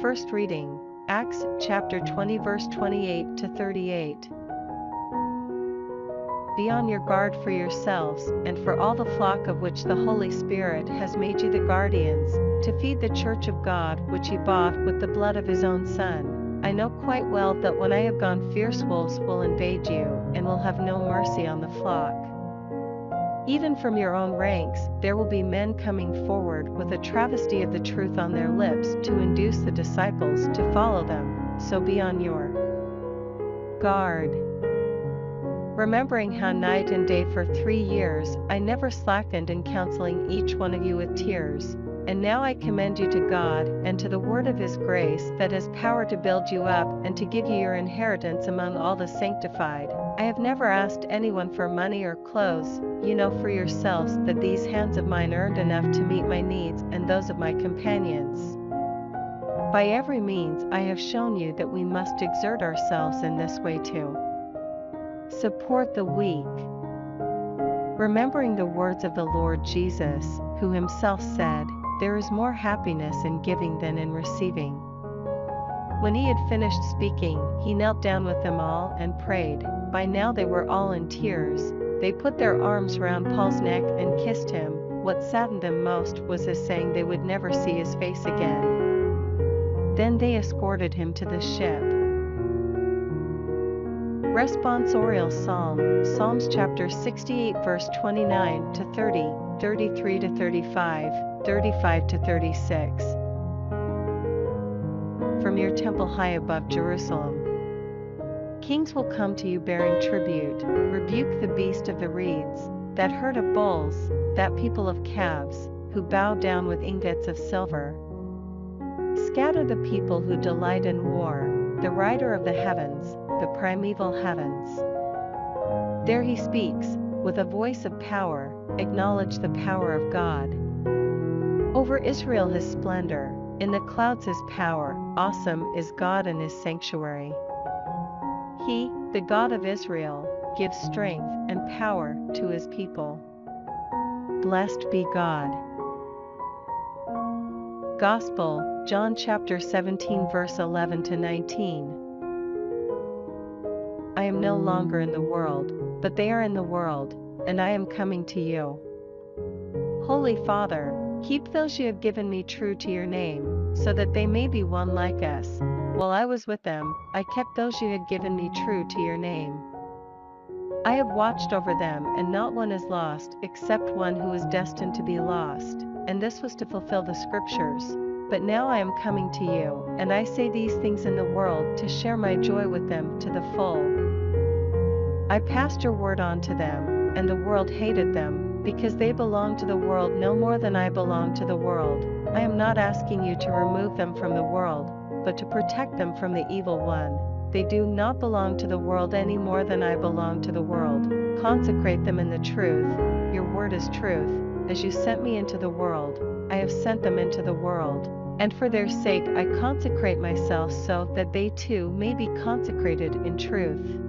First reading, Acts chapter 20 verse 28 to 38. Be on your guard for yourselves and for all the flock of which the Holy Spirit has made you the guardians, to feed the church of God which he bought with the blood of his own Son. I know quite well that when I have gone, fierce wolves will invade you, and will have no mercy on the flock. Even from your own ranks, there will be men coming forward with a travesty of the truth on their lips to induce the disciples to follow them, so be on your guard. Remembering how night and day for 3 years I never slackened in counseling each one of you with tears, and now I commend you to God and to the word of his grace that has power to build you up and to give you your inheritance among all the sanctified. I have never asked anyone for money or clothes. You know for yourselves that these hands of mine earned enough to meet my needs and those of my companions. By every means I have shown you that we must exert ourselves in this way too. Support the weak. Remembering the words of the Lord Jesus, who himself said, "There is more happiness in giving than in receiving." When he had finished speaking, he knelt down with them all and prayed. By now they were all in tears. They put their arms round Paul's neck and kissed him. What saddened them most was his saying they would never see his face again. Then they escorted him to the ship. Responsorial Psalm, Psalms chapter 68 verse 29 to 30, 33 to 35, 35 to 36. From your temple high above Jerusalem. Kings will come to you bearing tribute. Rebuke the beast of the reeds, that herd of bulls, that people of calves, who bow down with ingots of silver. Scatter the people who delight in war, the rider of the heavens, the primeval heavens. There he speaks, with a voice of power, acknowledge the power of God. Over Israel his splendor, in the clouds his power, awesome is God in his sanctuary. He, the God of Israel, gives strength and power to his people. Blessed be God. Gospel, John chapter 17 verse 11 to 19. I am no longer in the world, but they are in the world, and I am coming to you. Holy Father, keep those you have given me true to your name, so that they may be one like us. While I was with them, I kept those you had given me true to your name. I have watched over them, and not one is lost, except one who is destined to be lost, and this was to fulfill the scriptures. But now I am coming to you, and I say these things in the world to share my joy with them to the full. I passed your word on to them, and the world hated them, because they belong to the world no more than I belong to the world. I am not asking you to remove them from the world, but to protect them from the evil one. They do not belong to the world any more than I belong to the world. Consecrate them in the truth. Your word is truth. As you sent me into the world, I have sent them into the world. And for their sake I consecrate myself so that they too may be consecrated in truth.